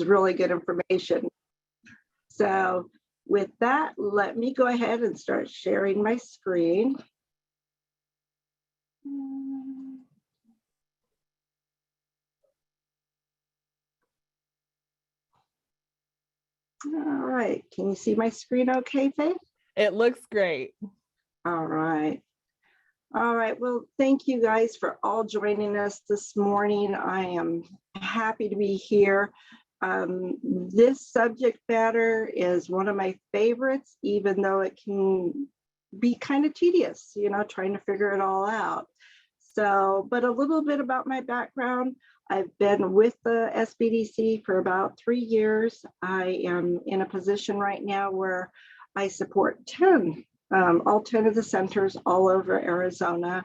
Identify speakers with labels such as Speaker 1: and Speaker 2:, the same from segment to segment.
Speaker 1: really good information. So with that, let me go ahead and start sharing my screen. All right, can you see my screen okay, Faith?
Speaker 2: It looks great.
Speaker 1: All right. All right, well, thank you guys for all joining us this morning. I am happy to be here. This subject matter is one of my favorites, even though it can be kind of tedious, you know, trying to figure it all out. So, but a little bit about my background. I've been with the SBDC for about 3 years. I am in a position right now where I support all 10 of the centers all over Arizona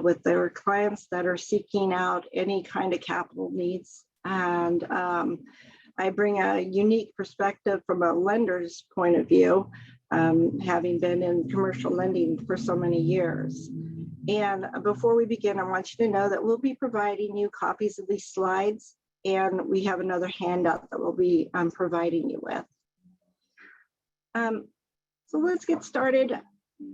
Speaker 1: with their clients that are seeking out any kind of capital needs. And I bring a unique perspective from a lender's point of view, having been in commercial lending for so many years. And before we begin, I want you to know that we'll be providing you copies of these slides, and we have another handout that we'll be providing you with. So let's get started.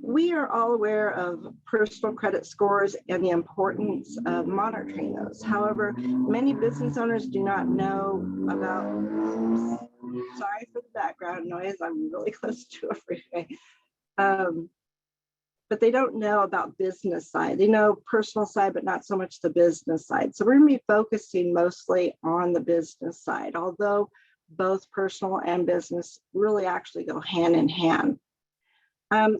Speaker 1: We are all aware of personal credit scores and the importance of monitoring those. However, many business owners do not know about, sorry for the background noise, I'm really close to a freeway. But they don't know about business side. They know personal side, but not so much the business side. So we're going to be focusing mostly on the business side, although both personal and business really actually go hand in hand.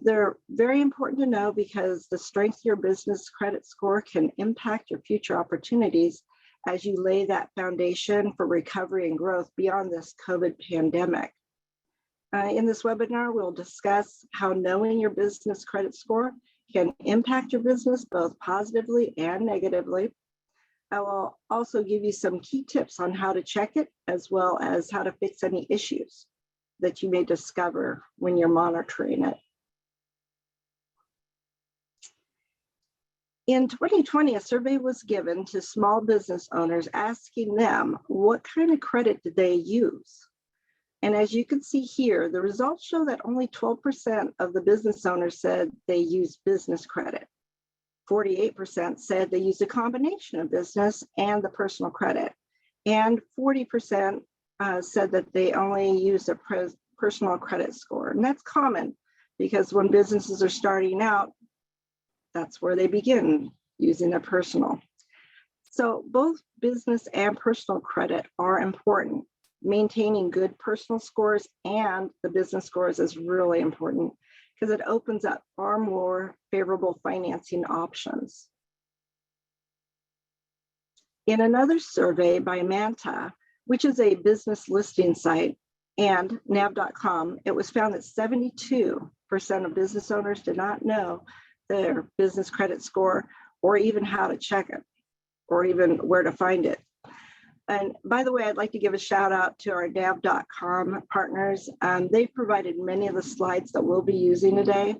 Speaker 1: They're very important to know because the strength of your business credit score can impact your future opportunities as you lay that foundation for recovery and growth beyond this COVID pandemic. In this webinar, we'll discuss how knowing your business credit score can impact your business both positively and negatively. I will also give you some key tips on how to check it, as well as how to fix any issues that you may discover when you're monitoring it. In 2020, a survey was given to small business owners asking them what kind of credit did they use. And as you can see here, the results show that only 12% of the business owners said they used business credit. 48% said they used a combination of business and the personal credit. And 40% said that they only used a personal credit score. And that's common because when businesses are starting out, that's where they begin using their personal. So both business and personal credit are important. Maintaining good personal scores and the business scores is really important because it opens up far more favorable financing options. In another survey by Manta, which is a business listing site, and nav.com, it was found that 72% of business owners did not know their business credit score or even how to check it or even where to find it. And by the way, I'd like to give a shout out to our nav.com partners. They've provided many of the slides that we'll be using today.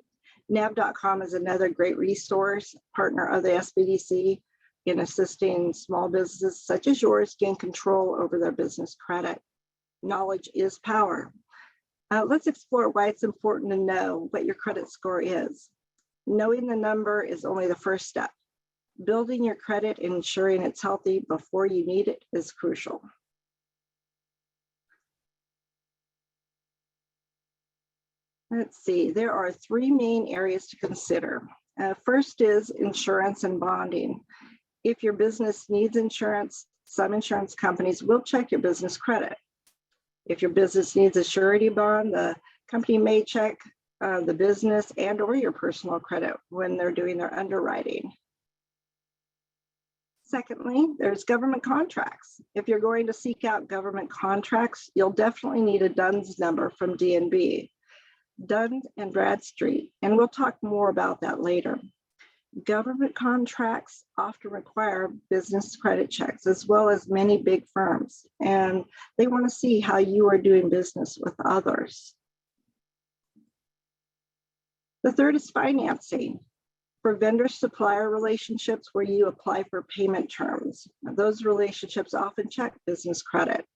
Speaker 1: nav.com is another great resource partner of the SBDC in assisting small businesses such as yours gain control over their business credit. Knowledge is power. Let's explore why it's important to know what your credit score is. Knowing the number is only the first step. Building your credit and ensuring it's healthy before you need it is crucial. Let's see, there are 3 main areas to consider. First is insurance and bonding. If your business needs insurance, some insurance companies will check your business credit. If your business needs a surety bond, the company may check the business and or your personal credit when they're doing their underwriting. Secondly, there's government contracts. If you're going to seek out government contracts, you'll definitely need a DUNS number from DNB, Dun and Bradstreet, and we'll talk more about that later. Government contracts often require business credit checks as well as many big firms, and they want to see how you are doing business with others. The third is financing. For vendor-supplier relationships where you apply for payment terms, those relationships often check business credit.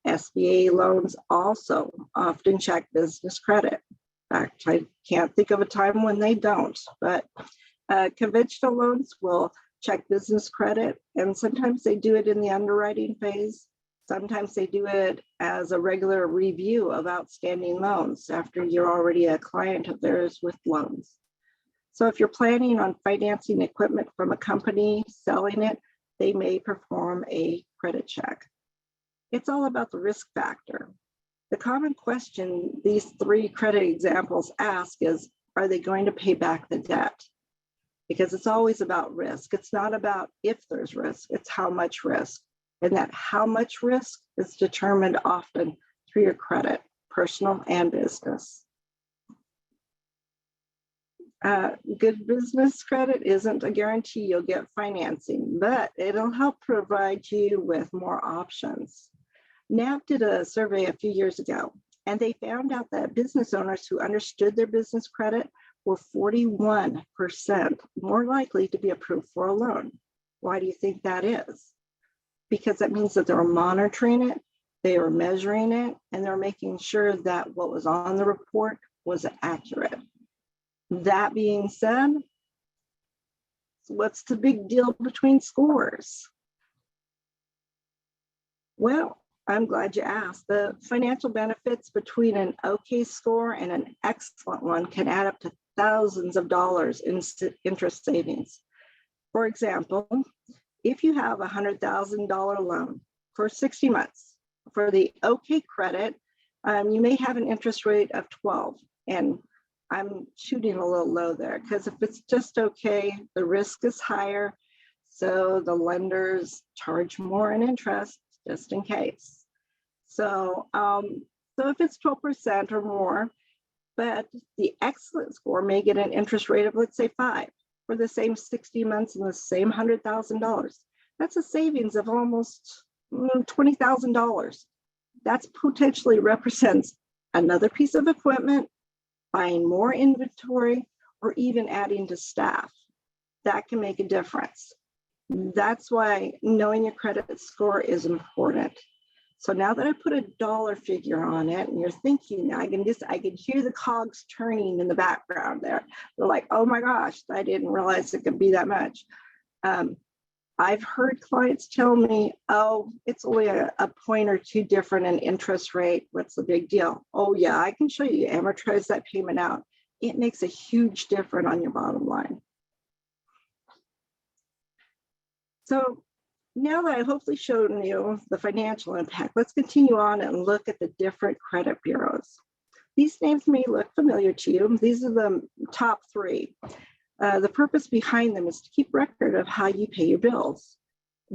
Speaker 1: SBA loans also often check business credit. In fact, I can't think of a time when they don't, but conventional loans will check business credit, and sometimes they do it in the underwriting phase. Sometimes they do it as a regular review of outstanding loans after you're already a client of theirs with loans. So if you're planning on financing equipment from a company, selling it, they may perform a credit check. It's all about the risk factor. The common question these three credit examples ask is, are they going to pay back the debt? Because it's always about risk. It's not about if there's risk, it's how much risk. And that how much risk is determined often through your credit, personal and business. Good business credit isn't a guarantee you'll get financing, but it'll help provide you with more options. NAB did a survey a few years ago, and they found out that business owners who understood their business credit were 41% more likely to be approved for a loan. Why do you think that is? Because that means that they're monitoring it, they are measuring it, and they're making sure that what was on the report was accurate. That being said, what's the big deal between scores? Well, I'm glad you asked. The financial benefits between an okay score and an excellent one can add up to thousands of dollars in interest savings. For example, if you have a $100,000 loan for 60 months, for the okay credit, you may have an interest rate of 12. And I'm shooting a little low there because if it's just okay, the risk is higher. So the lenders charge more in interest just in case. So if it's 12% or more, but the excellent score may get an interest rate of, let's say, 5 for the same 60 months and the same $100,000. That's a savings of almost $20,000. That potentially represents another piece of equipment, buying more inventory, or even adding to staff. That can make a difference. That's why knowing your credit score is important. So now that I put a dollar figure on it, and you're thinking, I can hear the cogs turning in the background there. They're like, oh my gosh, I didn't realize it could be that much. I've heard clients tell me, oh, it's only a point or two different in interest rate. What's the big deal? Oh yeah, I can show you, amortize that payment out. It makes a huge difference on your bottom line. So now that I've hopefully shown you the financial impact, let's continue on and look at the different credit bureaus. These names may look familiar to you. These are the top three. The purpose behind them is to keep record of how you pay your bills.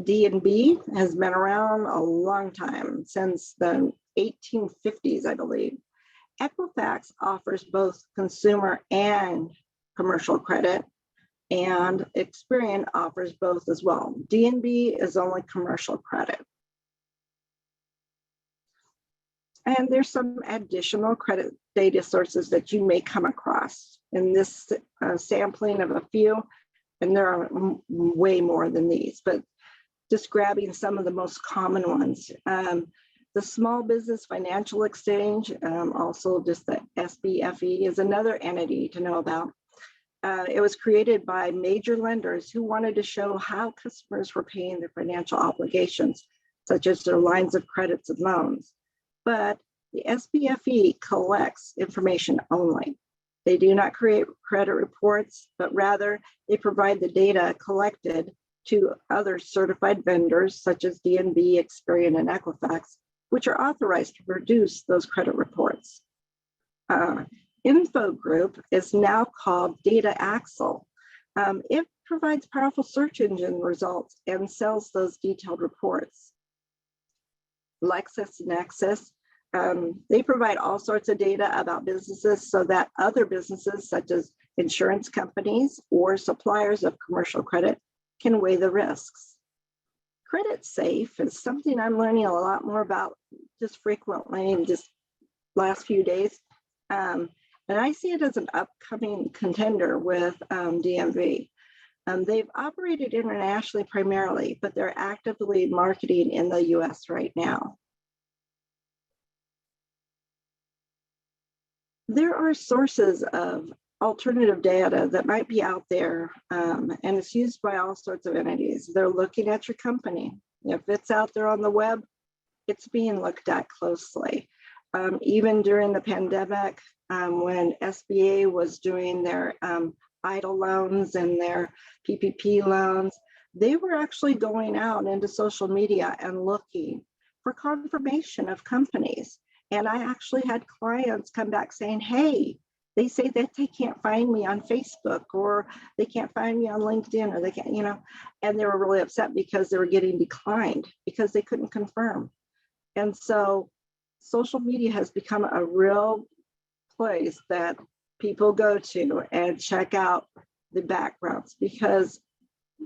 Speaker 1: D&B has been around a long time, since the 1850s, I believe. Equifax offers both consumer and commercial credit, and Experian offers both as well. D&B is only commercial credit. And there's some additional credit data sources that you may come across in this sampling of a few, and there are way more than these, but just grabbing some of the most common ones. The Small Business Financial Exchange, also just the SBFE, is another entity to know about. It was created by major lenders who wanted to show how customers were paying their financial obligations, such as their lines of credits and loans. But the SBFE collects information only. They do not create credit reports, but rather they provide the data collected to other certified vendors such as D&B, Experian, and Equifax, which are authorized to produce those credit reports. Info Group is now called Data Axle. It provides powerful search engine results and sells those detailed reports. LexisNexis, they provide all sorts of data about businesses so that other businesses such as insurance companies or suppliers of commercial credit can weigh the risks. Credit Safe is something I'm learning a lot more about just frequently in just last few days. And I see it as an upcoming contender with DMV. They've operated internationally primarily, but they're actively marketing in the US right now. there are sources of alternative data that might be out there, and it's used by all sorts of entities. They're looking at your company. If it's out there on the web, it's being looked at closely. Even during the pandemic, when SBA was doing their EIDL loans and their PPP loans, they were actually going out into social media and looking for confirmation of companies. And I actually had clients come back saying, hey, they say that they can't find me on Facebook, or they can't find me on LinkedIn, or they can't, and they were really upset because they were getting declined because they couldn't confirm. And so social media has become a real place that people go to and check out the backgrounds, because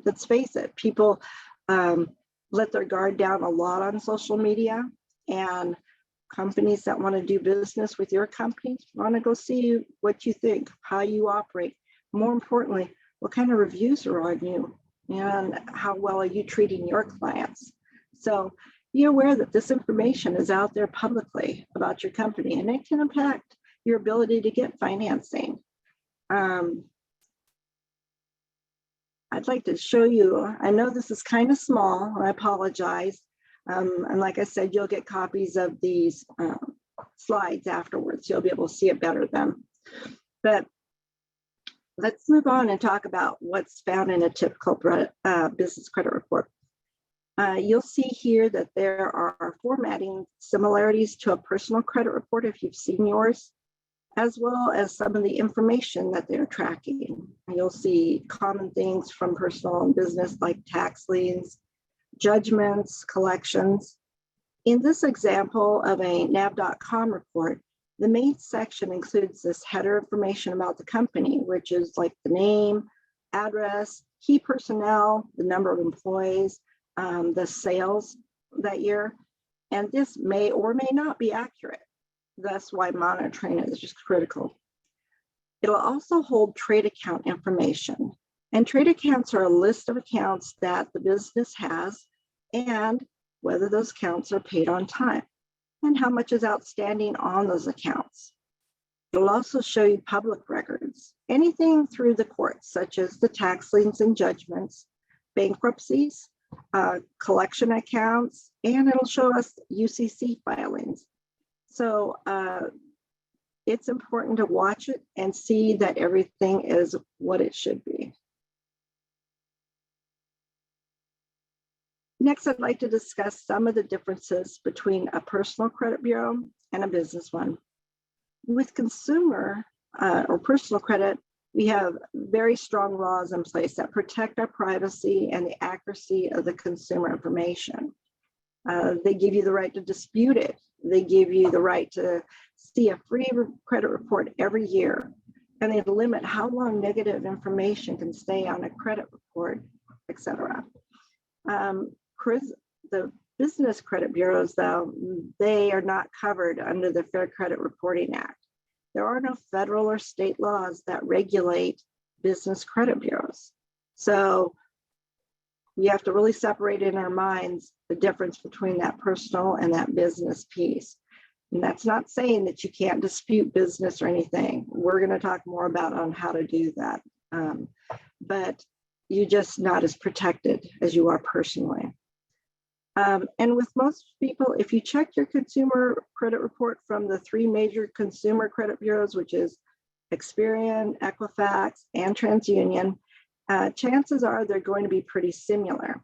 Speaker 1: let's face it, people let their guard down a lot on social media, and companies that want to do business with your company want to go see what you think, how you operate. More importantly, what kind of reviews are on you, and how well are you treating your clients? So be aware that this information is out there publicly about your company, and it can impact your ability to get financing. I'd like to show you, I know this is kind of small, I apologize. And like I said, you'll get copies of these slides afterwards. You'll be able to see it better then. But let's move on and talk about what's found in a typical business credit report. You'll see here that there are formatting similarities to a personal credit report if you've seen yours, as well as some of the information that they're tracking. You'll see common things from personal and business, like tax liens, judgments, collections. In this example of a NAB.com report, the main section includes this header information about the company, which is like the name, address, key personnel, the number of employees, the sales that year, and this may or may not be accurate. That's why monitoring is just critical. It'll also hold trade account information. And trade accounts are a list of accounts that the business has, and whether those accounts are paid on time and how much is outstanding on those accounts. It'll also show you public records, anything through the courts, such as the tax liens and judgments, bankruptcies, collection accounts, and it'll show us UCC filings. So it's important to watch it and see that everything is what it should be. Next, I'd like to discuss some of the differences between a personal credit bureau and a business one. With consumer or personal credit, we have very strong laws in place that protect our privacy and the accuracy of the consumer information. They give you the right to dispute it. They give you the right to see a free credit report every year, and they limit how long negative information can stay on a credit report, etc. The business credit bureaus, though, they are not covered under the Fair Credit Reporting Act. There are no federal or state laws that regulate business credit bureaus. So we have to really separate in our minds the difference between that personal and that business piece. And that's not saying that you can't dispute business or anything. We're going to talk more about on how to do that. But you're just not as protected as you are personally. And with most people, if you check your consumer credit report from the three major consumer credit bureaus, which is Experian, Equifax, and TransUnion, chances are they're going to be pretty similar.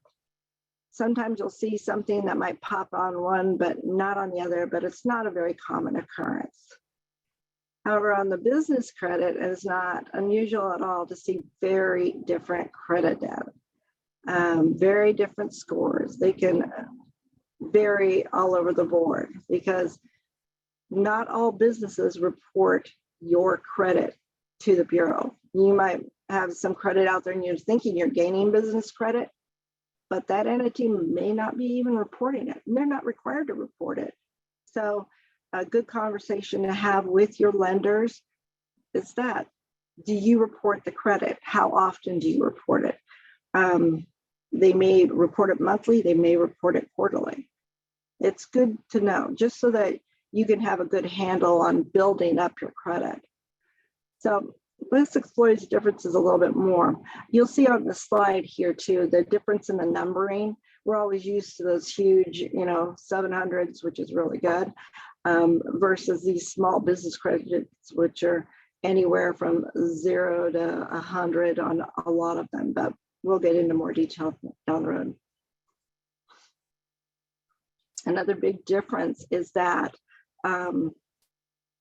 Speaker 1: Sometimes you'll see something that might pop on one, but not on the other, but it's not a very common occurrence. However, on the business credit, it is not unusual at all to see very different credit data, very different scores. They can vary all over the board because not all businesses report your credit to the bureau. You might have some credit out there and you're thinking you're gaining business credit, but that entity may not be even reporting it. They're not required to report it. So a good conversation to have with your lenders is that, do you report the credit? How often do you report it? They may report it monthly, they may report it quarterly. It's good to know, just so that you can have a good handle on building up your credit. So let's explore these differences a little bit more. You'll see on the slide here too, the difference in the numbering. We're always used to those huge, 700s, which is really good, versus these small business credits, which are anywhere from 0 to 100 on a lot of them, but we'll get into more detail down the road. Another big difference is that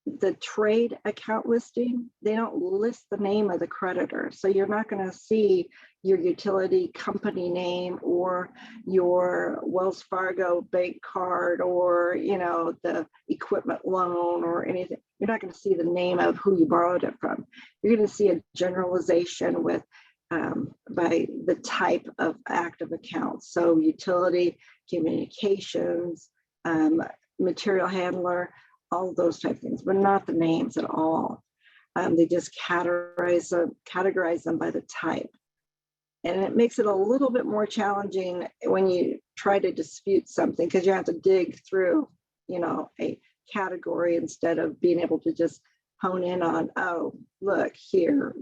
Speaker 1: the trade account listing, they don't list the name of the creditor. So you're not going to see your utility company name or your Wells Fargo bank card or, the equipment loan or anything. You're not going to see the name of who you borrowed it from. You're going to see a generalization with by the type of active accounts. So utility, communications, material handler, all of those type of things, but not the names at all. They just categorize them by the type. And it makes it a little bit more challenging when you try to dispute something, because you have to dig through, a category instead of being able to just hone in on, oh, look here,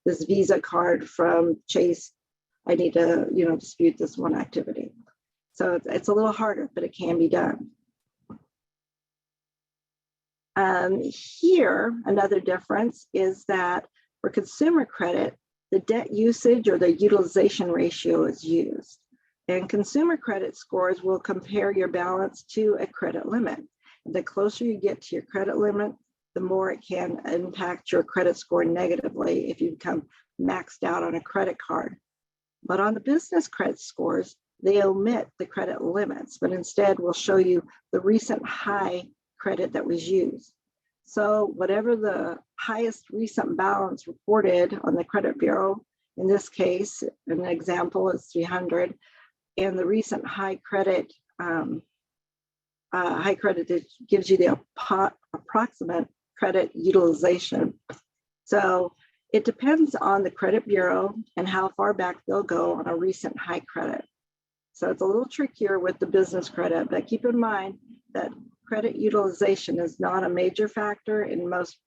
Speaker 1: this Visa card from Chase, I need to, dispute this one activity. So it's a little harder, but it can be done. Here, another difference is that for consumer credit, the debt usage or the utilization ratio is used. And consumer credit scores will compare your balance to a credit limit. The closer you get to your credit limit, the more it can impact your credit score negatively if you become maxed out on a credit card. But on the business credit scores, they omit the credit limits, but instead will show you the recent high credit that was used. So whatever the highest recent balance reported on the credit bureau, in this case, an example is 300, and the recent high credit that gives you the approximate credit utilization. So it depends on the credit bureau and how far back they'll go on a recent high credit. So it's a little trickier with the business credit, but keep in mind that credit utilization is not a major factor in most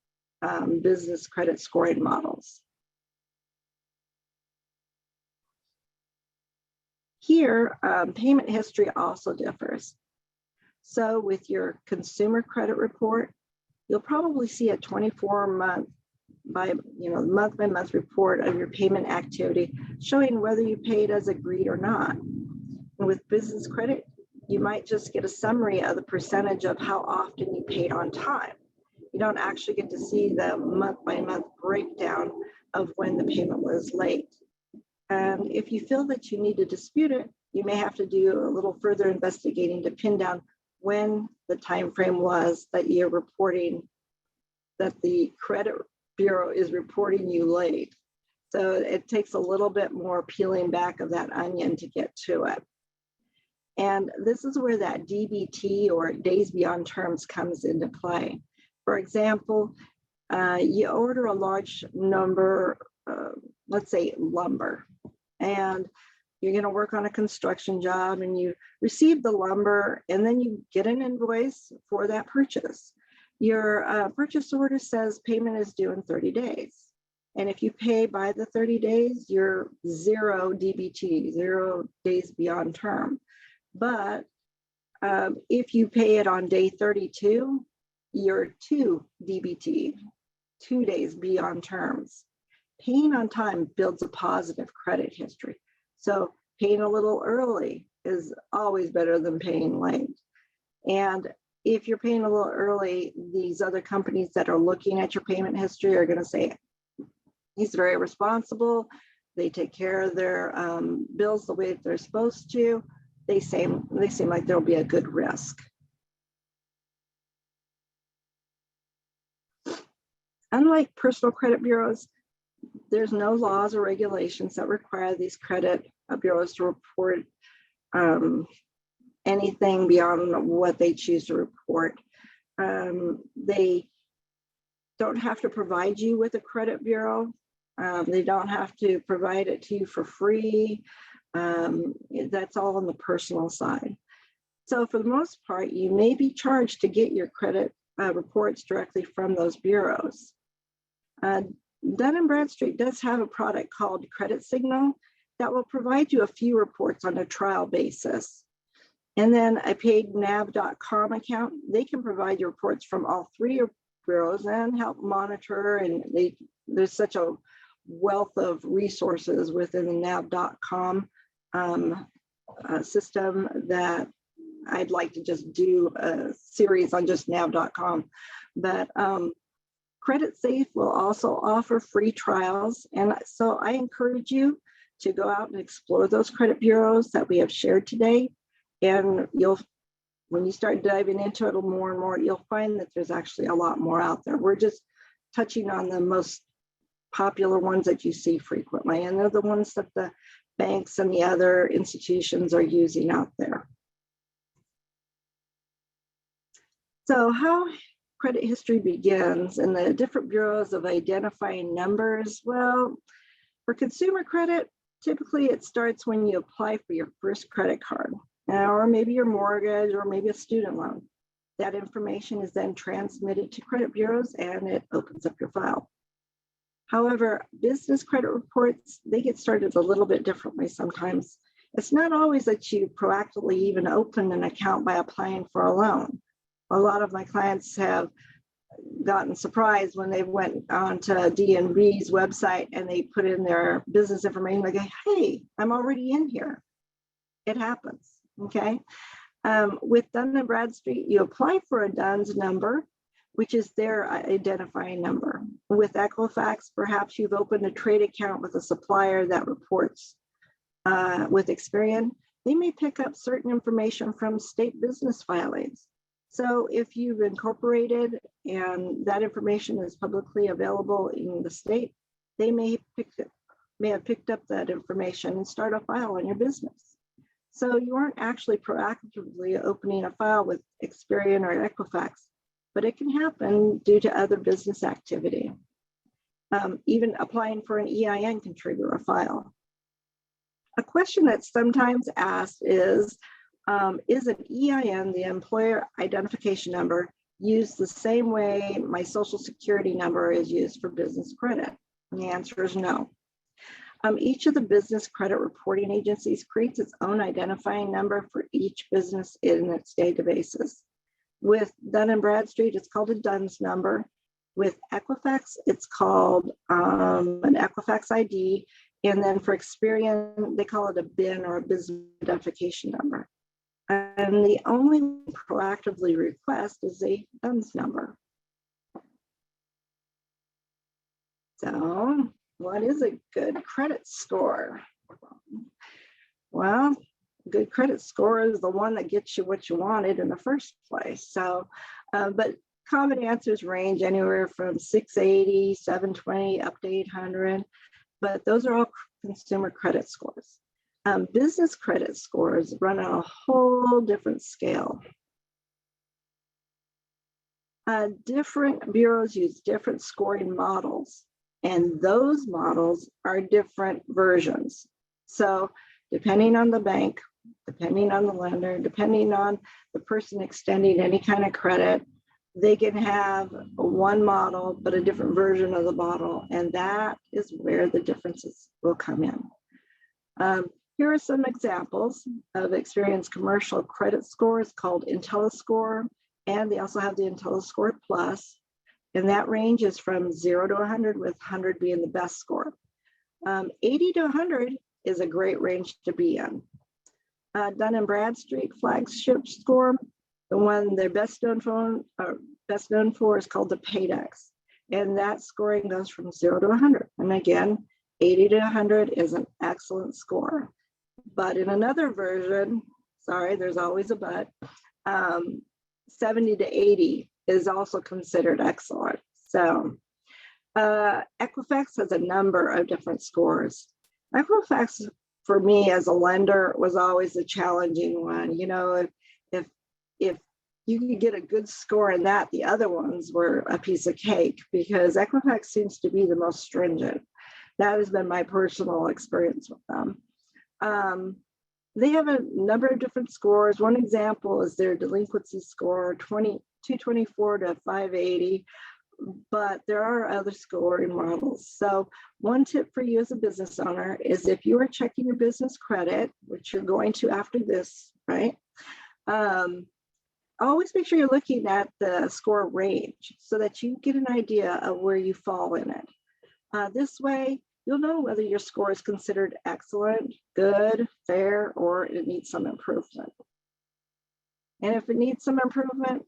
Speaker 1: business credit scoring models. Here, payment history also differs. So with your consumer credit report, you'll probably see a 24-month month-by-month report of your payment activity showing whether you paid as agreed or not. And with business credit, you might just get a summary of the percentage of how often you paid on time. You don't actually get to see the month-by-month breakdown of when the payment was late. And if you feel that you need to dispute it, you may have to do a little further investigating to pin down when the time frame was that you're reporting that the credit bureau is reporting you late. So it takes a little bit more peeling back of that onion to get to it. And this is where that DBT or days beyond terms comes into play. For example, you order a large number, let's say lumber, and you're going to work on a construction job and you receive the lumber and then you get an invoice for that purchase. Your purchase order says payment is due in 30 days. And if you pay by the 30 days, you're 0 DBT, 0 days beyond term. But if you pay it on day 32, you're 2 DBT, 2 days beyond terms. Paying on time builds a positive credit history. So paying a little early is always better than paying late. And if you're paying a little early, these other companies that are looking at your payment history are going to say, he's very responsible. They take care of their bills the way that they're supposed to. They seem like there'll be a good risk. Unlike personal credit bureaus, there's no laws or regulations that require these credit bureaus to report anything beyond what they choose to report. They don't have to provide you with a credit bureau. They don't have to provide it to you for free. That's all on the personal side. So for the most part, you may be charged to get your credit reports directly from those bureaus. Dun & Bradstreet does have a product called Credit Signal that will provide you a few reports on a trial basis. And then a paid nav.com account, they can provide you reports from all three bureaus and help monitor. And there's such a wealth of resources within the nav.com system that I'd like to just do a series on just nav.com. But Credit Safe will also offer free trials. And so I encourage you to go out and explore those credit bureaus that we have shared today. And when you start diving into it more and more, you'll find that there's actually a lot more out there. We're just touching on the most popular ones that you see frequently, and they're the ones that the banks and the other institutions are using out there. So how credit history begins and the different bureaus of identifying numbers. Well, for consumer credit, typically it starts when you apply for your first credit card, or maybe your mortgage, or maybe a student loan. That information is then transmitted to credit bureaus and it opens up your file. However, business credit reports, they get started a little bit differently sometimes. It's not always that you proactively even open an account by applying for a loan. A lot of my clients have gotten surprised when they went onto DNB's website and they put in their business information. They go, hey, I'm already in here. It happens, okay? With Dun & Bradstreet, you apply for a DUNS number, which is their identifying number. With Equifax, perhaps you've opened a trade account with a supplier that reports. With Experian, they may pick up certain information from state business filings. So if you've incorporated and that information is publicly available in the state, they may have picked up that information and start a file on your business. So you aren't actually proactively opening a file with Experian or Equifax, but it can happen due to other business activity. Even applying for an EIN can trigger a file. A question that's sometimes asked is an EIN, the employer identification number, used the same way my social security number is used for business credit? And the answer is no. Each of the business credit reporting agencies creates its own identifying number for each business in its databases. With Dun & Bradstreet, it's called a DUNS number. With Equifax, it's called an Equifax ID. And then for Experian, they call it a BIN, or a business identification number. And the only proactively request is a DUNS number. So what is a good credit score? Well, good credit score is the one that gets you what you wanted in the first place. So, but common answers range anywhere from 680, 720, up to 800, but those are all consumer credit scores. Business credit scores run on a whole different scale. Different bureaus use different scoring models, and those models are different versions. So depending on the bank, depending on the lender, depending on the person extending any kind of credit, they can have one model, but a different version of the model. And that is where the differences will come in. Here are some examples of Experian's commercial credit scores called IntelliScore, and they also have the IntelliScore Plus. And that range is from 0 to 100, with 100 being the best score. 80 to 100 is a great range to be in. Dun & Bradstreet flagship score, the one they're best known for is called the PAYDEX. And that scoring goes from 0 to 100. And again, 80 to 100 is an excellent score. But in another version, sorry, there's always a but, 70 to 80 is also considered excellent. So Equifax has a number of different scores. Equifax, for me as a lender, was always a challenging one. You know, if you could get a good score in that, the other ones were a piece of cake, because Equifax seems to be the most stringent. That has been my personal experience with them. They have a number of different scores. One example is their delinquency score, 224 to 580, but there are other scoring models. So one tip for you as a business owner is if you are checking your business credit, which you're going to after this, right? Always make sure you're looking at the score range so that you get an idea of where you fall in it. This way, you'll know whether your score is considered excellent, good, fair, or it needs some improvement. And if it needs some improvement,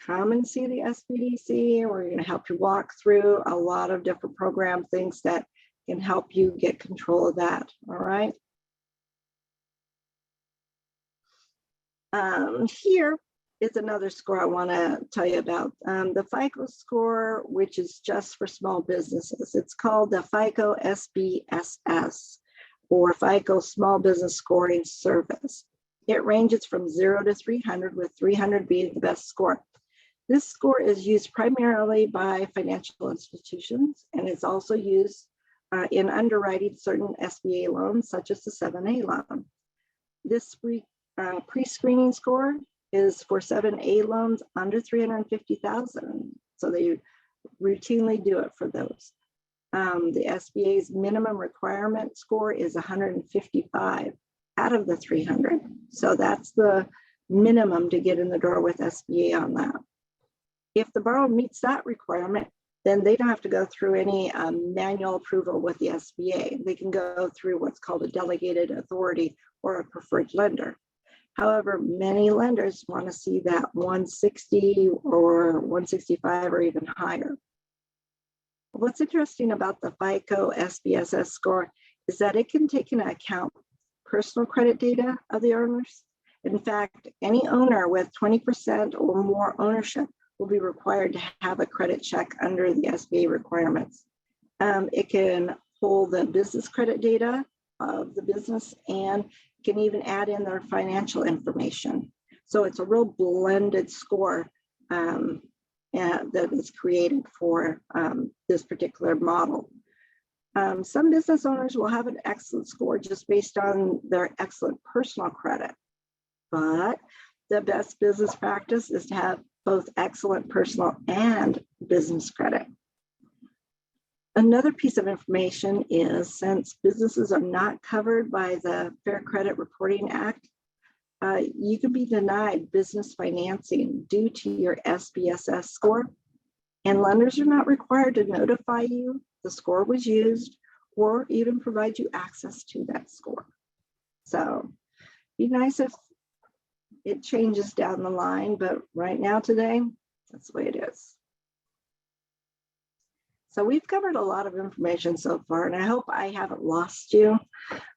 Speaker 1: come and see the SBDC. We're going to help you walk through a lot of different program things that can help you get control of that. All right. Here is another score I want to tell you about. The FICO score, which is just for small businesses. It's called the FICO SBSS, or FICO Small Business Scoring Service. It ranges from 0 to 300, with 300 being the best score. This score is used primarily by financial institutions, and it's also used in underwriting certain SBA loans, such as the 7A loan. This pre-screening score is for 7A loans under 350,000. So they routinely do it for those. The SBA's minimum requirement score is 155 out of the 300. So that's the minimum to get in the door with SBA on that. If the borrower meets that requirement, then they don't have to go through any manual approval with the SBA. They can go through what's called a delegated authority or a preferred lender. However, many lenders want to see that 160 or 165 or even higher. What's interesting about the FICO SBSS score is that it can take into account personal credit data of the owners. In fact, any owner with 20% or more ownership will be required to have a credit check under the SBA requirements. It can pull the business credit data of the business and can even add in their financial information. So it's a real blended score that is created for this particular model. Some business owners will have an excellent score just based on their excellent personal credit, but the best business practice is to have both excellent personal and business credit. Another piece of information is, since businesses are not covered by the Fair Credit Reporting Act, you can be denied business financing due to your SBSS score, and lenders are not required to notify you the score was used or even provide you access to that score. So be nice if it changes down the line, but right now today, that's the way it is. So we've covered a lot of information so far, and I hope I haven't lost you.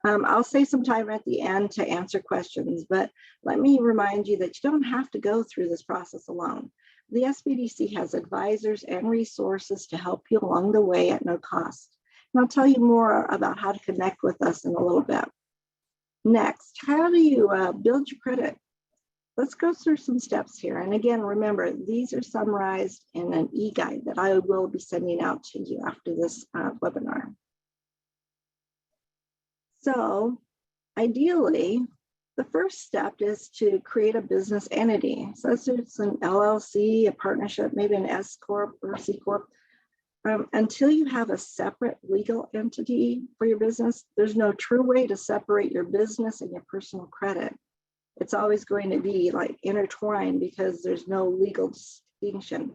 Speaker 1: I'll save some time at the end to answer questions, but let me remind you that you don't have to go through this process alone. The SBDC has advisors and resources to help you along the way at no cost. And I'll tell you more about how to connect with us in a little bit. Next, how do you build your credit? Let's go through some steps here. And again, remember, these are summarized in an e-guide that I will be sending out to you after this webinar. So ideally, the first step is to create a business entity. So it's an LLC, a partnership, maybe an S Corp or C Corp. Until you have a separate legal entity for your business, there's no true way to separate your business and your personal credit. It's always going to be like intertwined because there's no legal distinction.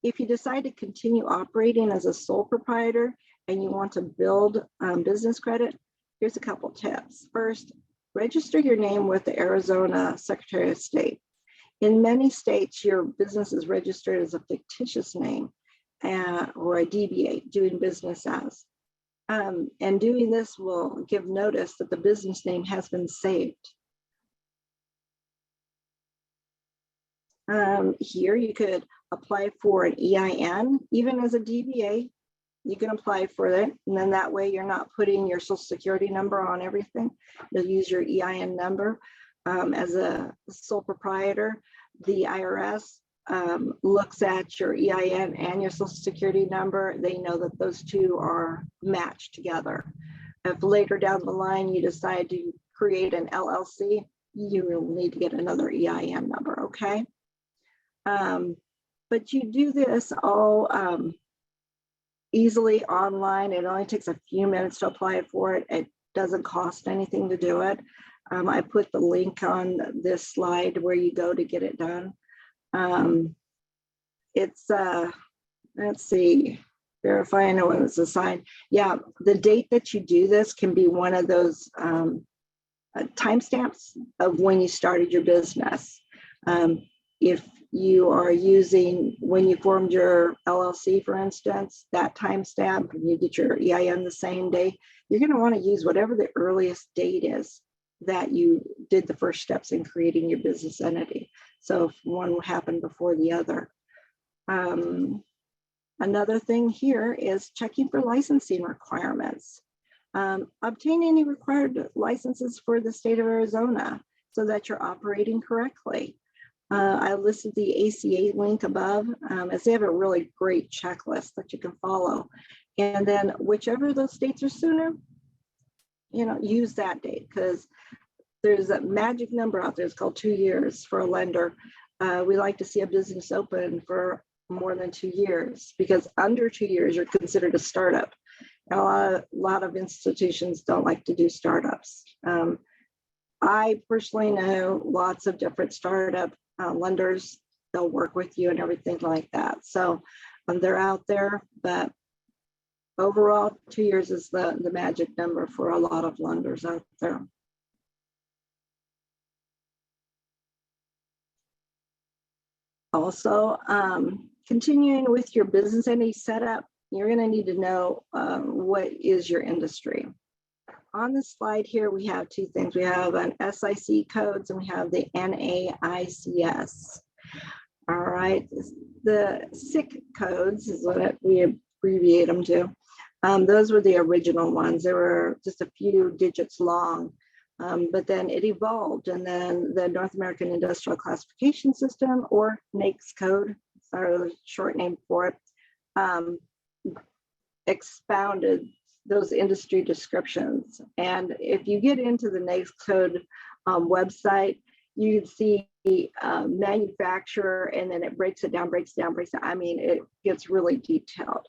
Speaker 1: If you decide to continue operating as a sole proprietor and you want to build business credit, here's a couple tips. First, register your name with the Arizona Secretary of State. In many states, your business is registered as a fictitious name or a DBA, doing business as. And doing this will give notice that the business name has been saved. Here you could apply for an EIN, even as a DBA, you can apply for it. And then that way you're not putting your social security number on everything. You'll use your EIN number. As a sole proprietor, the IRS looks at your EIN and your social security number. They know that those two are matched together. If later down the line you decide to create an LLC, you will need to get another EIN number, okay? But you do this all easily online. It only takes a few minutes to apply for it. It doesn't cost anything to do it. I put the link on this slide where you go to get it done. It's, let's see, verifying when it's assigned. Yeah, the date that you do this can be one of those timestamps of when you started your business. If you are using, when you formed your LLC, for instance, that timestamp, and you get your EIN the same day, you're going to want to use whatever the earliest date is that you did the first steps in creating your business entity. So if one happened before the other. Another thing here is checking for licensing requirements. Obtain any required licenses for the state of Arizona so that you're operating correctly. I listed the ACA link above, as they have a really great checklist that you can follow. And then whichever of those states are sooner, use that date, because there's a magic number out there. It's called 2 years for a lender. We like to see a business open for more than 2 years, because under 2 years, you're considered a startup. And a lot of institutions don't like to do startups. I personally know lots of different startup lenders. They'll work with you and everything like that. So they're out there, but overall, 2 years is the magic number for a lot of lenders out there. Also, continuing with your business entity setup, you're going to need to know what is your industry. On the slide here, we have two things. We have an SIC codes and we have the NAICS. All right, the SIC codes is what we abbreviate them to. Those were the original ones. They were just a few digits long, but then it evolved, and then the North American Industrial Classification System, or NAICS code, or the short name for it, expounded those industry descriptions. And if you get into the NAICS code website, you can see manufacturer, and then it breaks it down. I mean, it gets really detailed.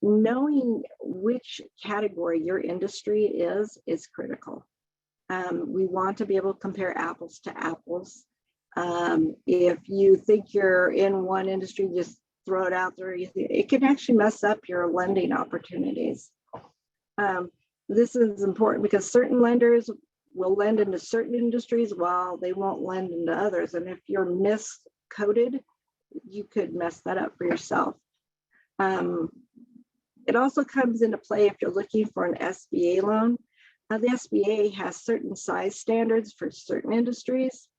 Speaker 1: Knowing which category your industry is critical. We want to be able to compare apples to apples. If you think you're in one industry, just throw it out there. It can actually mess up your lending opportunities. This is important because certain lenders will lend into certain industries while they won't lend into others. And if you're miscoded, you could mess that up for yourself. It also comes into play if you're looking for an SBA loan. Now, the SBA has certain size standards for certain industries.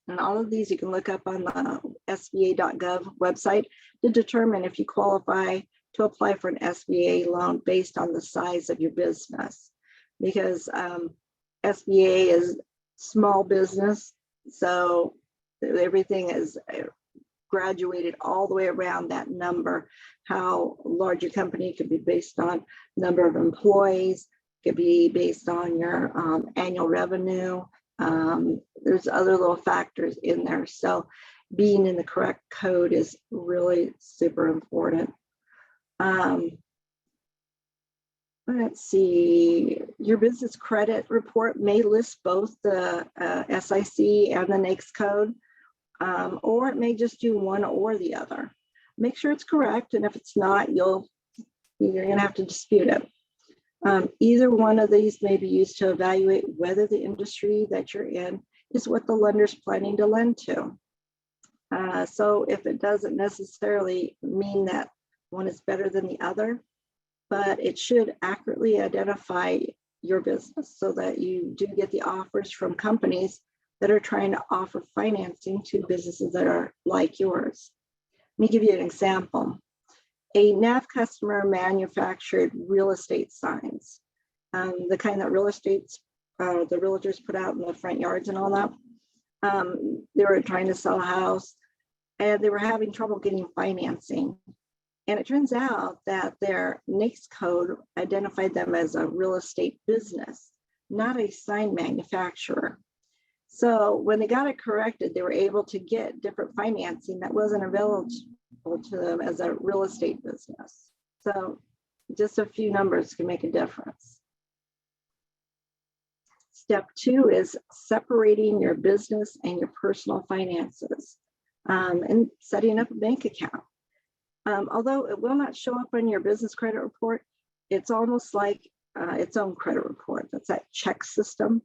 Speaker 1: And all of these you can look up on the SBA.gov website to determine if you qualify to apply for an SBA loan based on the size of your business. Because SBA is small business, so everything is graduated all the way around that number. How large your company could be based on number of employees, could be based on your annual revenue. There's other little factors in there. So being in the correct code is really super important. Let's see, your business credit report may list both the SIC and the NAICS code, or it may just do one or the other. Make sure it's correct, and if it's not, you're gonna have to dispute it. Either one of these may be used to evaluate whether the industry that you're in is what the lender's planning to lend to. So if it doesn't necessarily mean that one is better than the other, but it should accurately identify your business so that you do get the offers from companies that are trying to offer financing to businesses that are like yours. Let me give you an example. A NAV customer manufactured real estate signs, the kind that the realtors put out in the front yards and all that. They were trying to sell a house and they were having trouble getting financing. And it turns out that their NAICS code identified them as a real estate business. not a sign manufacturer. So when they got it corrected, they were able to get different financing that wasn't available to them as a real estate business. So just a few numbers can make a difference. Step 2 is separating your business and your personal finances and setting up a bank account. Although it will not show up on your business credit report, it's almost like its own credit report. That's that check system.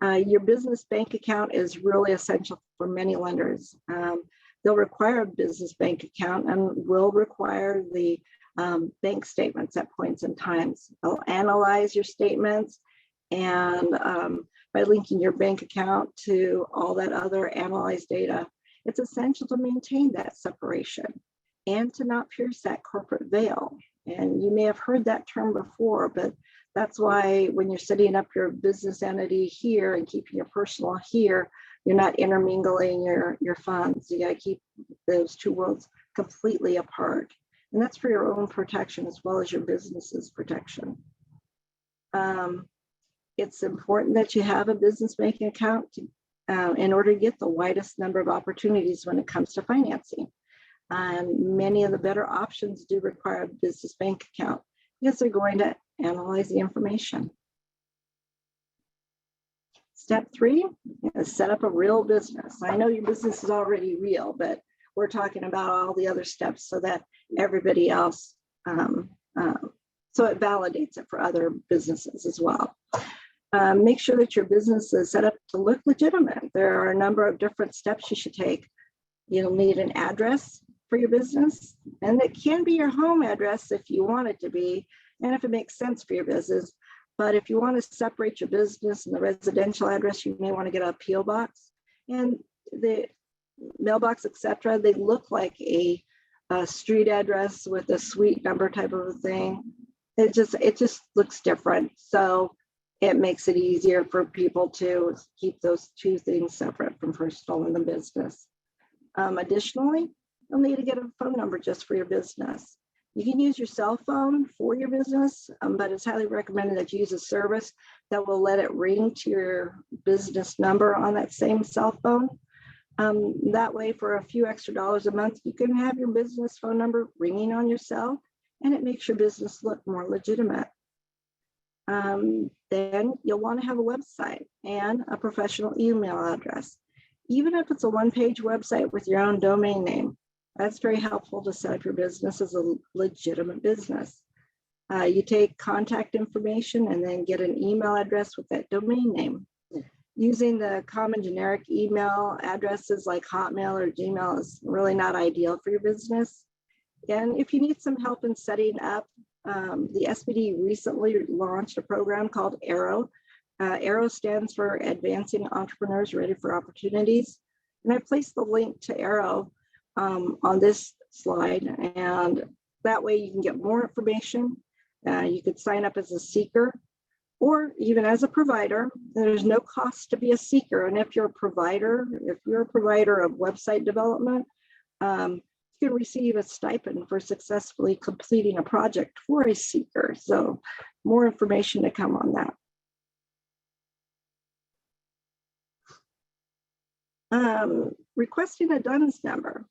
Speaker 1: Your business bank account is really essential for many lenders. They'll require a business bank account and will require the bank statements at points in times. They'll analyze your statements, and by linking your bank account to all that other analyzed data, it's essential to maintain that separation and to not pierce that corporate veil. And you may have heard that term before, but that's why when you're setting up your business entity here and keeping your personal here, you're not intermingling your funds. You got to keep those two worlds completely apart. And that's for your own protection as well as your business's protection. It's important that you have a business banking account in order to get the widest number of opportunities when it comes to financing. Many of the better options do require a business bank account because they're going to analyze the information. Step 3 is set up a real business. I know your business is already real, but we're talking about all the other steps so that everybody else, so it validates it for other businesses as well. Make sure that your business is set up to look legitimate. There are a number of different steps you should take. You'll need an address for your business, and it can be your home address if you want it to be, and if it makes sense for your business. But if you want to separate your business and the residential address, you may want to get a PO box. And the mailbox, etc., they look like a street address with a suite number type of a thing. It just looks different. So it makes it easier for people to keep those two things separate from personal and the business. Additionally, you'll need to get a phone number just for your business. You can use your cell phone for your business, but it's highly recommended that you use a service that will let it ring to your business number on that same cell phone. That way, for a few extra dollars a month, you can have your business phone number ringing on your cell, and it makes your business look more legitimate. Then you'll want to have a website and a professional email address. Even if it's a one-page website with your own domain name, that's very helpful to set up your business as a legitimate business. You take contact information and then get an email address with that domain name. Using the common generic email addresses like Hotmail or Gmail is really not ideal for your business. And if you need some help in setting up, the SPD recently launched a program called ARROW. ARROW stands for Advancing Entrepreneurs Ready for Opportunities. And I placed the link to ARROW on this slide, and that way you can get more information. You could sign up as a seeker or even as a provider. There's no cost to be a seeker. And if you're a provider of website development, you can receive a stipend for successfully completing a project for a seeker. So more information to come on that. Requesting a DUNS number.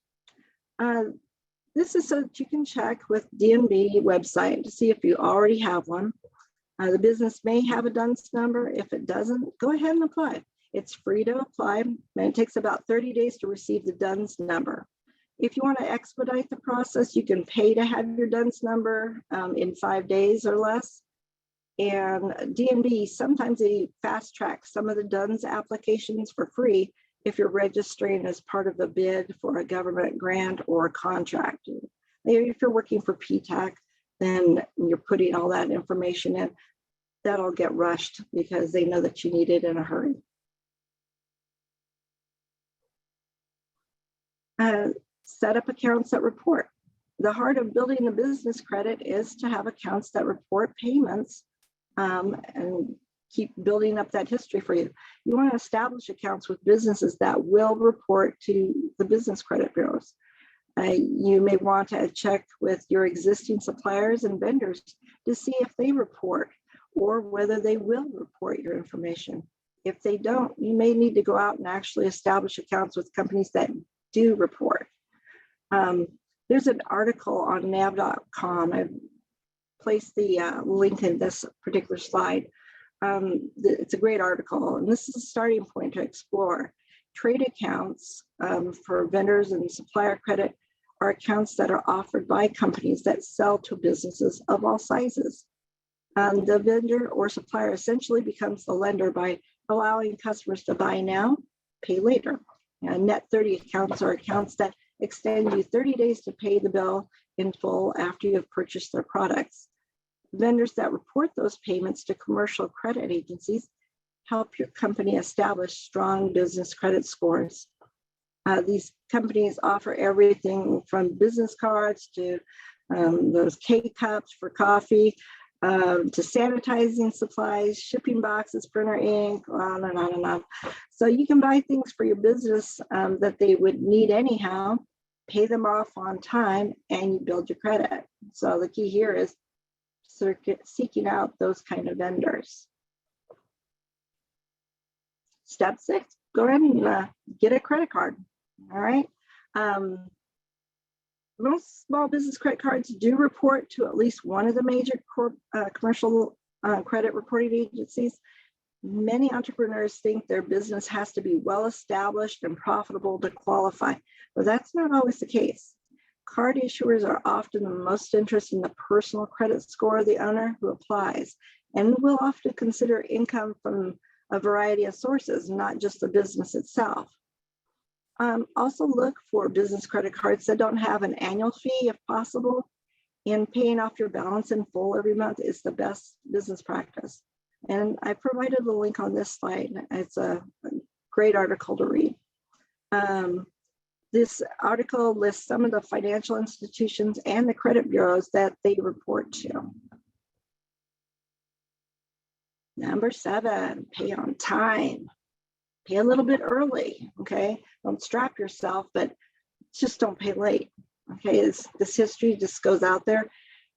Speaker 1: This is so that you can check with DMV website to see if you already have one. The business may have a DUNS number. If it doesn't, go ahead and apply. It's free to apply, and it takes about 30 days to receive the DUNS number. If you want to expedite the process, you can pay to have your DUNS number in 5 days or less. And DMV, sometimes they fast track some of the DUNS applications for free if you're registering as part of a bid for a government grant or a contract. Maybe if you're working for PTAC, then you're putting all that information in. That'll get rushed because they know that you need it in a hurry. Set up accounts that report. The heart of building the business credit is to have accounts that report payments and keep building up that history for you. You want to establish accounts with businesses that will report to the business credit bureaus. You may want to check with your existing suppliers and vendors to see if they report, or whether they will report your information. If they don't, you may need to go out and actually establish accounts with companies that do report. There's an article on nav.com. I've placed the link in this particular slide. It's a great article, and this is a starting point to explore. Trade accounts for vendors and supplier credit are accounts that are offered by companies that sell to businesses of all sizes. The vendor or supplier essentially becomes the lender by allowing customers to buy now, pay later. Net 30 accounts are accounts that extend you 30 days to pay the bill in full after you have purchased their products. Vendors that report those payments to commercial credit agencies help your company establish strong business credit scores. These companies offer everything from business cards to those K-cups for coffee, to sanitizing supplies, shipping boxes, printer ink, on and on and on. So you can buy things for your business that they would need anyhow, pay them off on time, and you build your credit. So the key here is seeking out those kind of vendors. Step 6, go ahead and get a credit card. All right. Most small business credit cards do report to at least one of the major commercial credit reporting agencies. Many entrepreneurs think their business has to be well established and profitable to qualify, but that's not always the case. Card issuers are often the most interested in the personal credit score of the owner who applies, and will often consider income from a variety of sources, not just the business itself. Also look for business credit cards that don't have an annual fee if possible, and paying off your balance in full every month is the best business practice. And I provided the link on this slide. It's a great article to read. This article lists some of the financial institutions and the credit bureaus that they report to. Number 7, pay on time. Pay a little bit early, okay? Don't strap yourself, but just don't pay late, okay? This history just goes out there,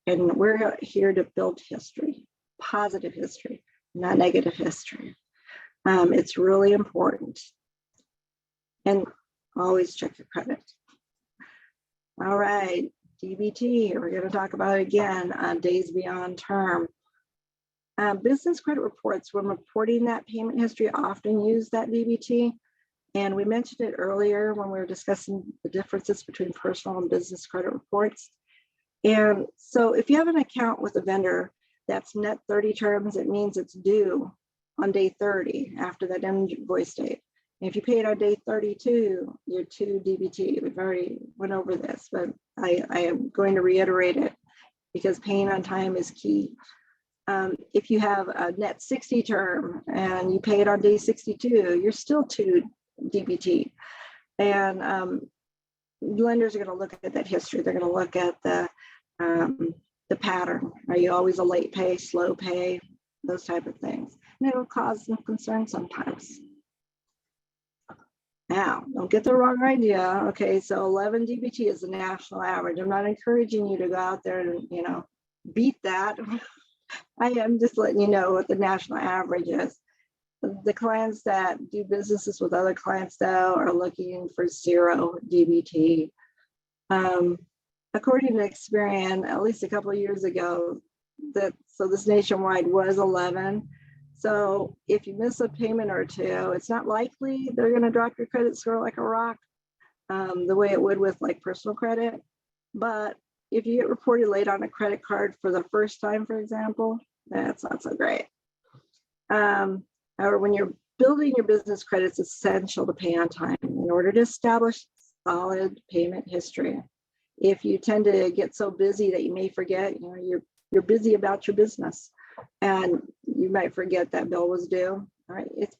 Speaker 1: and we're here to build history, positive history, not negative history. It's really important. And always check your credit. All right, DBT, we're going to talk about it again on days beyond term. Business credit reports, when reporting that payment history, often use that DBT. And we mentioned it earlier when we were discussing the differences between personal and business credit reports. And so if you have an account with a vendor that's net 30 terms, it means it's due on day 30 after that invoice date. And if you pay it on day 32, you're to DBT. We've already went over this, but I am going to reiterate it because paying on time is key. If you have a net 60 term and you pay it on day 62, you're still to DBT. And lenders are going to look at that history. They're going to look at the pattern. Are you always a late pay, slow pay, those type of things. And it'll cause some concern sometimes. Now, don't get the wrong idea. Okay, so 11 DBT is the national average. I'm not encouraging you to go out there and, beat that. I am just letting you know what the national average is. The clients that do businesses with other clients, though, are looking for 0 DBT. According to Experian, at least a couple of years ago, this nationwide was 11. So if you miss a payment or two, it's not likely they're going to drop your credit score like a rock, the way it would with like personal credit. But if you get reported late on a credit card for the first time, for example, that's not so great. However, when you're building your business credit, it's essential to pay on time in order to establish solid payment history. If you tend to get so busy that you may forget, you're busy about your business and you might forget that bill was due. All right, it's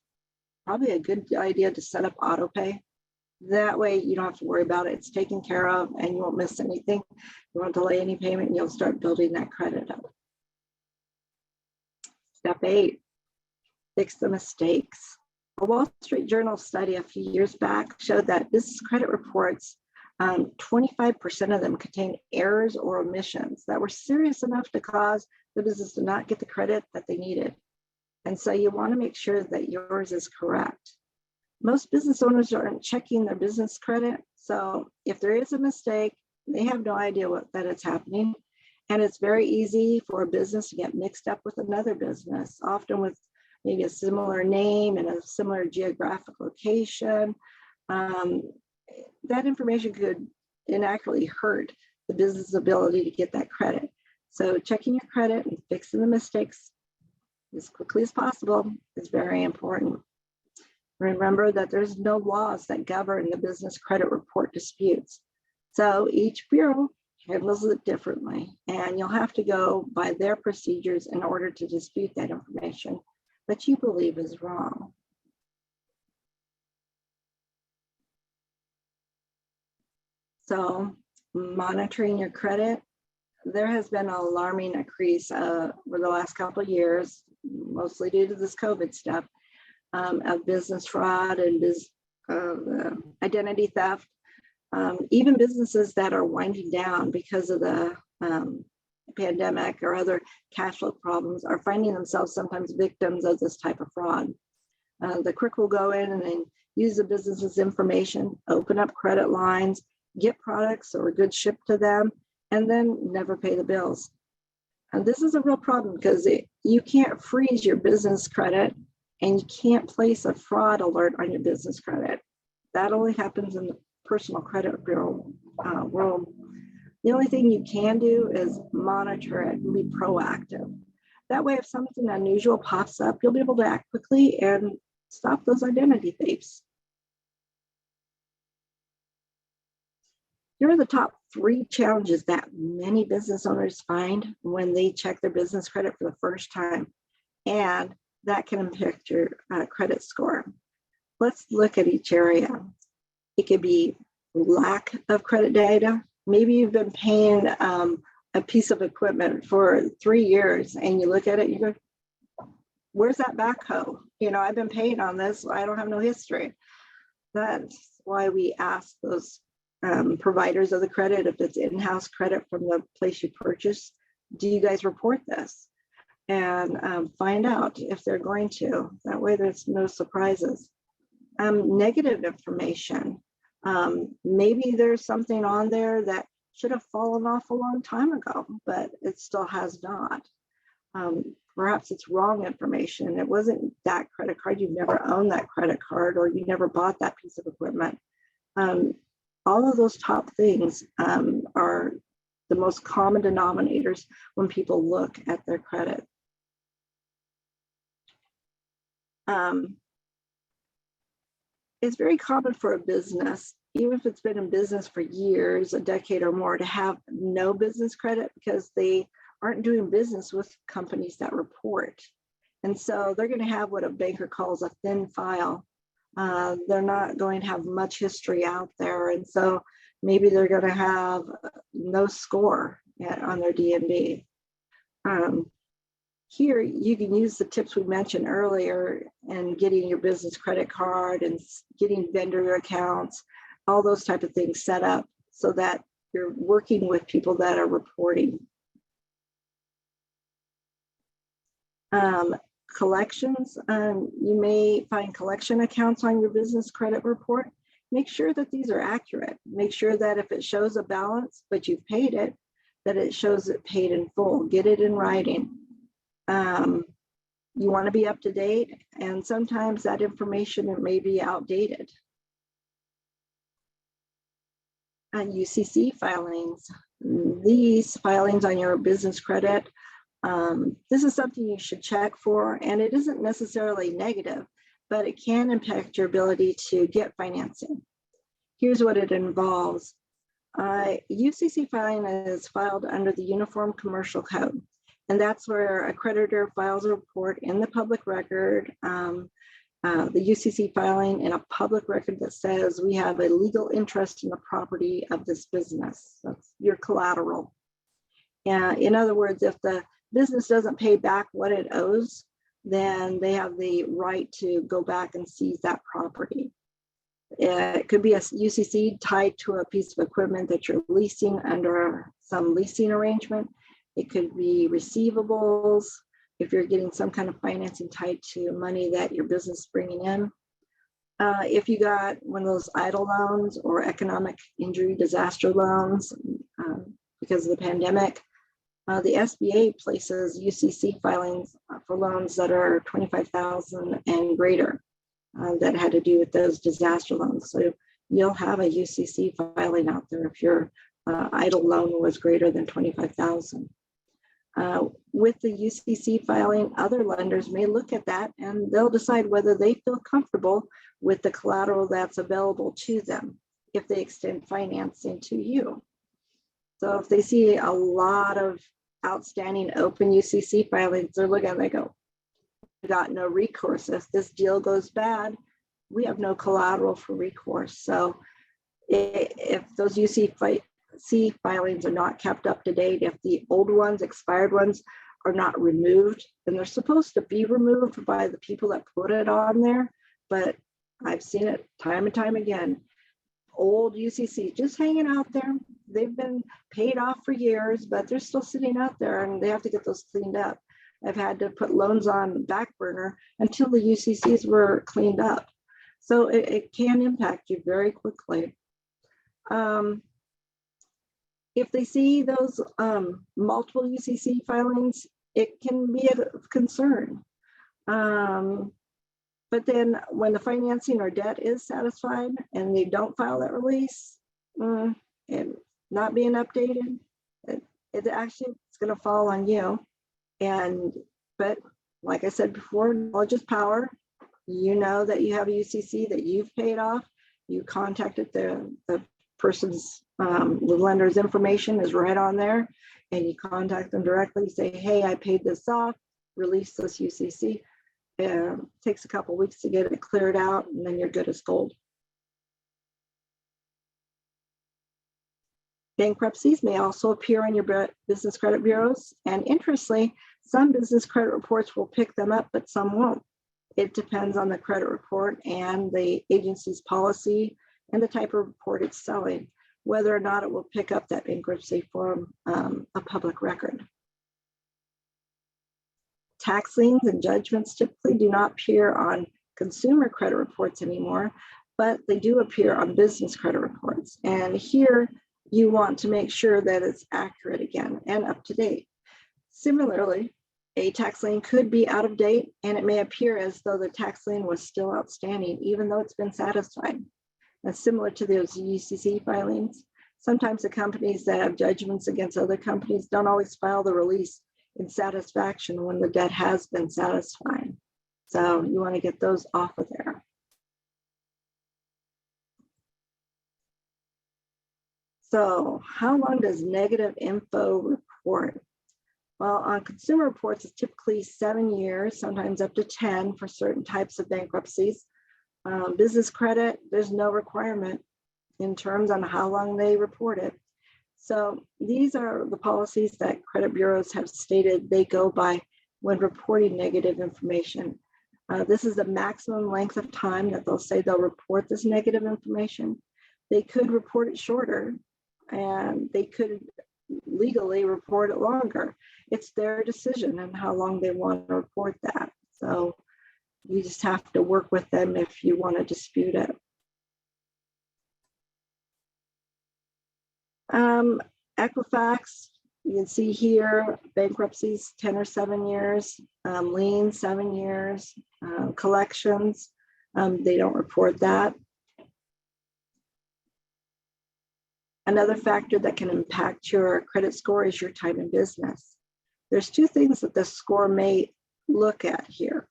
Speaker 1: probably a good idea to set up auto pay. That way you don't have to worry about it. It's taken care of and you won't miss anything. You won't delay any payment and you'll start building that credit up. Step 8, fix the mistakes. A Wall Street Journal study a few years back showed that business credit reports 25% of them contained errors or omissions that were serious enough to cause the business to not get the credit that they needed. And so you want to make sure that yours is correct. Most business owners aren't checking their business credit. So if there is a mistake, they have no idea that it's happening. And it's very easy for a business to get mixed up with another business, often with maybe a similar name and a similar geographic location. That information could inaccurately hurt the business ability to get that credit. So checking your credit and fixing the mistakes as quickly as possible is very important. Remember that there's no laws that govern the business credit report disputes. So each bureau handles it differently, and you'll have to go by their procedures in order to dispute that information that you believe is wrong. So monitoring your credit, there has been an alarming increase over the last couple of years, mostly due to this COVID stuff, of business fraud and identity theft. Even businesses that are winding down because of the pandemic or other cash flow problems are finding themselves sometimes victims of this type of fraud. The crook will go in and then use the business's information, open up credit lines, get products or goods shipped to them, and then never pay the bills. And this is a real problem because you can't freeze your business credit and you can't place a fraud alert on your business credit. That only happens in the personal credit bureau world. The only thing you can do is monitor it and be proactive. That way, if something unusual pops up, you'll be able to act quickly and stop those identity thieves. Here are the top 3 challenges that many business owners find when they check their business credit for the first time, and that can impact your credit score. Let's look at each area. It could be lack of credit data. Maybe you've been paying a piece of equipment for 3 years and you look at it and you go, where's that backhoe? You know, I've been paying on this, I don't have no history. That's why we ask those providers of the credit, if it's in-house credit from the place you purchase, do you guys report this? And find out if they're going to. That way there's no surprises. Negative information. Maybe there's something on there that should have fallen off a long time ago, but it still has not. Perhaps it's wrong information. It wasn't that credit card. You've never owned that credit card, or you never bought that piece of equipment. All of those top things are the most common denominators when people look at their credit. It's very common for a business, even if it's been in business for years, a decade or more, to have no business credit because they aren't doing business with companies that report. And so they're going to have what a banker calls a thin file. They're not going to have much history out there. And so maybe they're going to have no score yet on their D&B. Here, you can use the tips we mentioned earlier and getting your business credit card and getting vendor accounts, all those type of things set up so that you're working with people that are reporting. Collections, you may find collection accounts on your business credit report. Make sure that these are accurate. Make sure that if it shows a balance, but you've paid it, that it shows it paid in full. Get it in writing. You want to be up to date, and sometimes that information may be outdated. UCC filings. These filings on your business credit, this is something you should check for, and it isn't necessarily negative, but it can impact your ability to get financing. Here's what it involves. UCC filing is filed under the Uniform Commercial Code, and that's where a creditor files a report in the public record, the UCC filing in a public record that says we have a legal interest in the property of this business. That's your collateral. In other words, if the business doesn't pay back what it owes, then they have the right to go back and seize that property. It could be a UCC tied to a piece of equipment that you're leasing under some leasing arrangement. It could be receivables if you're getting some kind of financing tied to money that your business is bringing in. If you got one of those idle loans or economic injury disaster loans because of the pandemic, the SBA places UCC filings for loans that are $25,000 and greater that had to do with those disaster loans. So you'll have a UCC filing out there if your idle loan was greater than $25,000. With the UCC filing, other lenders may look at that and they'll decide whether they feel comfortable with the collateral that's available to them if they extend financing to you. So if they see a lot of outstanding open UCC filings, they're looking at it, they go, we got no recourse. If this deal goes bad, we have no collateral for recourse. So if those UCC filings are not kept up to date, if the old ones, expired ones, are not removed, and they're supposed to be removed by the people that put it on there, but I've seen it time and time again. Old UCC just hanging out there. They've been paid off for years, but they're still sitting out there and they have to get those cleaned up. I've had to put loans on the back burner until the UCCs were cleaned up. So it can impact you very quickly. If they see those multiple UCC filings, it can be of concern. But then when the financing or debt is satisfied and they don't file that release and not being updated, it actually it's going to fall on you. But like I said before, knowledge is power. You know that you have a UCC that you've paid off. You contacted the person's, the lender's information is right on there, and you contact them directly, say, hey, I paid this off, release this UCC. Takes a couple weeks to get it cleared out, and then you're good as gold. Bankruptcies may also appear in your business credit bureaus, and interestingly, some business credit reports will pick them up, but some won't. It depends on the credit report and the agency's policy and the type of report it's selling, whether or not it will pick up that bankruptcy from a public record. Tax liens and judgments typically do not appear on consumer credit reports anymore, but they do appear on business credit reports. And here you want to make sure that it's accurate again and up to date. Similarly, a tax lien could be out of date and it may appear as though the tax lien was still outstanding, even though it's been satisfied. That's similar to those UCC filings. Sometimes the companies that have judgments against other companies don't always file the release in satisfaction when the debt has been satisfied. So you want to get those off of there. So how long does negative info report? Well, on consumer reports, it's typically 7 years, sometimes up to 10 for certain types of bankruptcies. Business credit, there's no requirement in terms on how long they report it. So these are the policies that credit bureaus have stated they go by when reporting negative information. This is the maximum length of time that they'll say they'll report this negative information. They could report it shorter, and they could legally report it longer. It's their decision on how long they want to report that. So you just have to work with them if you want to dispute it. Equifax, you can see here, bankruptcies 10 or 7 years, lien 7 years, collections, they don't report that. Another factor that can impact your credit score is your time in business. There's two things that the score may look at here.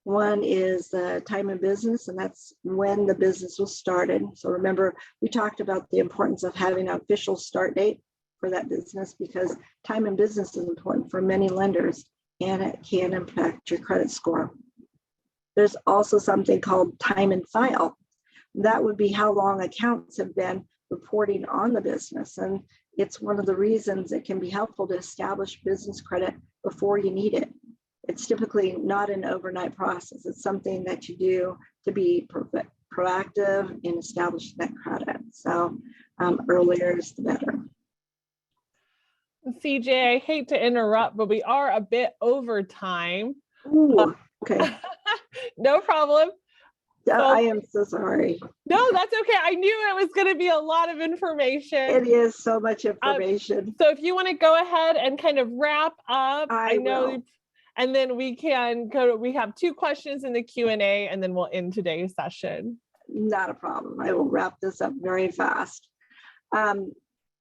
Speaker 1: One is the time in business, and that's when the business was started. So remember, we talked about the importance of having an official start date for that business because time in business is important for many lenders and it can impact your credit score. There's also something called time in file. That would be how long accounts have been reporting on the business. And it's one of the reasons it can be helpful to establish business credit before you need it. It's typically not an overnight process. It's something that you do to be proactive in establishing that credit. So earlier is the better.
Speaker 2: CJ, I hate to interrupt, but we are a bit over time.
Speaker 1: Ooh, okay.
Speaker 2: No problem. So,
Speaker 1: I am so sorry.
Speaker 2: No, that's okay. I knew it was going to be a lot of information.
Speaker 1: It is so much information.
Speaker 2: So if you want to go ahead and kind of wrap up,
Speaker 1: I know,
Speaker 2: and then we can go, we have 2 questions in the Q&A, and then we'll end today's session.
Speaker 1: Not a problem. I will wrap this up very fast.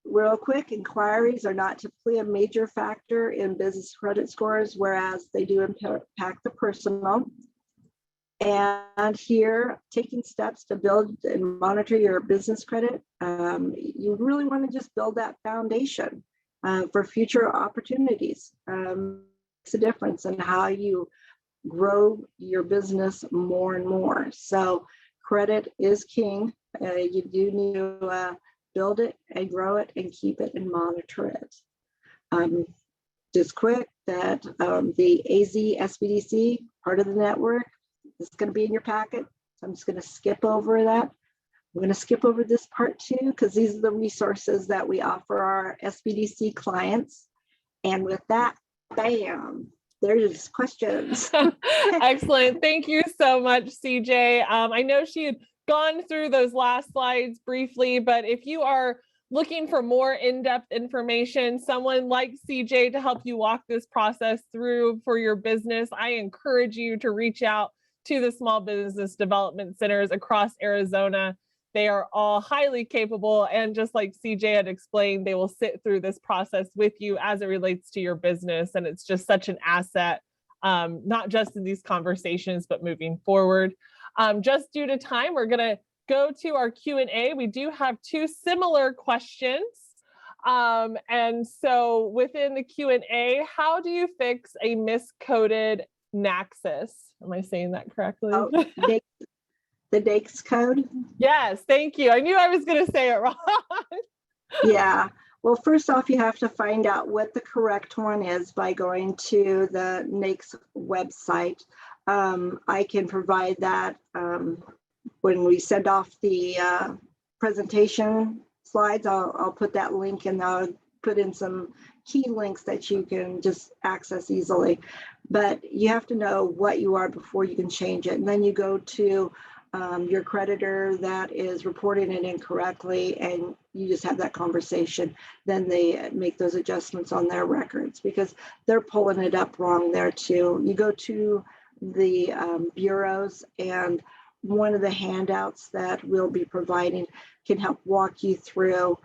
Speaker 1: Real quick, inquiries are not typically a major factor in business credit scores, whereas they do impact the personal. And here, taking steps to build and monitor your business credit, you really want to just build that foundation for future opportunities. It's a difference in how you grow your business more and more. So credit is king. You do need to build it and grow it and keep it and monitor it. Just quick that the AZSBDC, part of the network, is going to be in your packet. So I'm just going to skip over that. I'm going to skip over this part too, because these are the resources that we offer our SBDC clients. And with that, bam, there's questions.
Speaker 2: Excellent. Thank you so much, CJ. I know she had gone through those last slides briefly, but if you are looking for more in-depth information, someone like CJ to help you walk this process through for your business, I encourage you to reach out to the small business development centers across Arizona. They are all highly capable, and just like CJ had explained, they will sit through this process with you as it relates to your business. And it's just such an asset, not just in these conversations, but moving forward. Just due to time, we're going to go to our Q&A. We do have 2 similar questions. And so within the Q&A, how do you fix a miscoded Naxos? Am I saying that correctly?
Speaker 1: Oh, the NAICS code?
Speaker 2: Yes, thank you. I knew I was going to say it wrong.
Speaker 1: Yeah. Well, first off, you have to find out what the correct one is by going to the NAICS website. I can provide that when we send off the presentation slides. I'll put that link, and I'll put in some key links that you can just access easily. But you have to know what you are before you can change it. And then you go to your creditor that is reporting it incorrectly, and you just have that conversation. Then they make those adjustments on their records because they're pulling it up wrong there too. You go to the bureaus, and one of the handouts that we'll be providing can help walk you through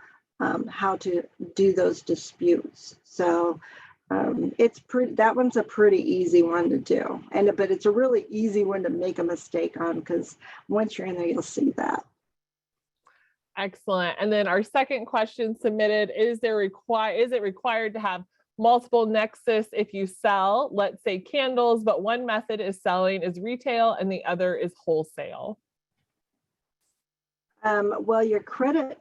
Speaker 1: how to do those disputes. So that one's a pretty easy one to do, but it's a really easy one to make a mistake on, because once you're in there, you'll see that.
Speaker 2: Excellent. And then our second question submitted, is it required to have multiple nexus if you sell, let's say candles, but one method is selling is retail and the other is wholesale?
Speaker 1: Well, your credit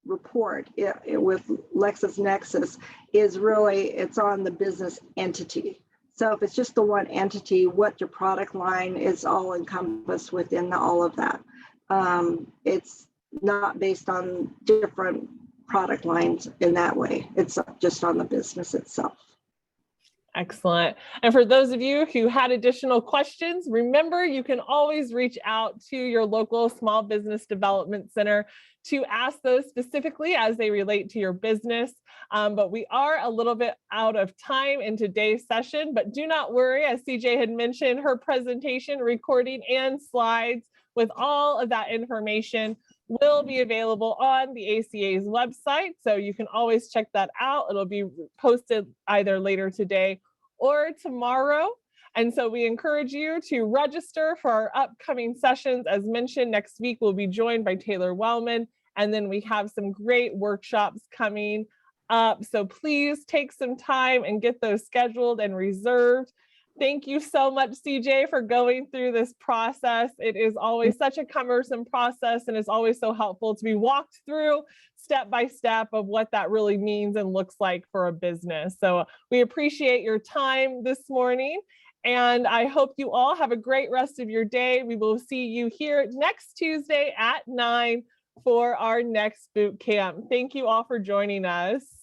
Speaker 1: report with LexisNexis is really, it's on the business entity. So if it's just the one entity, what your product line is all encompassed within all of that. It's not based on different product lines in that way. It's just on the business itself.
Speaker 2: Excellent. And for those of you who had additional questions, remember you can always reach out to your local small business development center to ask those specifically as they relate to your business. But we are a little bit out of time in today's session, but do not worry. As CJ had mentioned, her presentation, recording, and slides with all of that information will be available on the ACA's website. So you can always check that out. It'll be posted either later today or tomorrow. And so we encourage you to register for our upcoming sessions. As mentioned, next week we'll be joined by Taylor Wellman, and then we have some great workshops coming up. So please take some time and get those scheduled and reserved. Thank you so much, CJ, for going through this process. It is always such a cumbersome process, and it's always so helpful to be walked through step by step of what that really means and looks like for a business. So we appreciate your time this morning. And I hope you all have a great rest of your day. We will see you here next Tuesday at 9 for our next boot camp. Thank you all for joining us.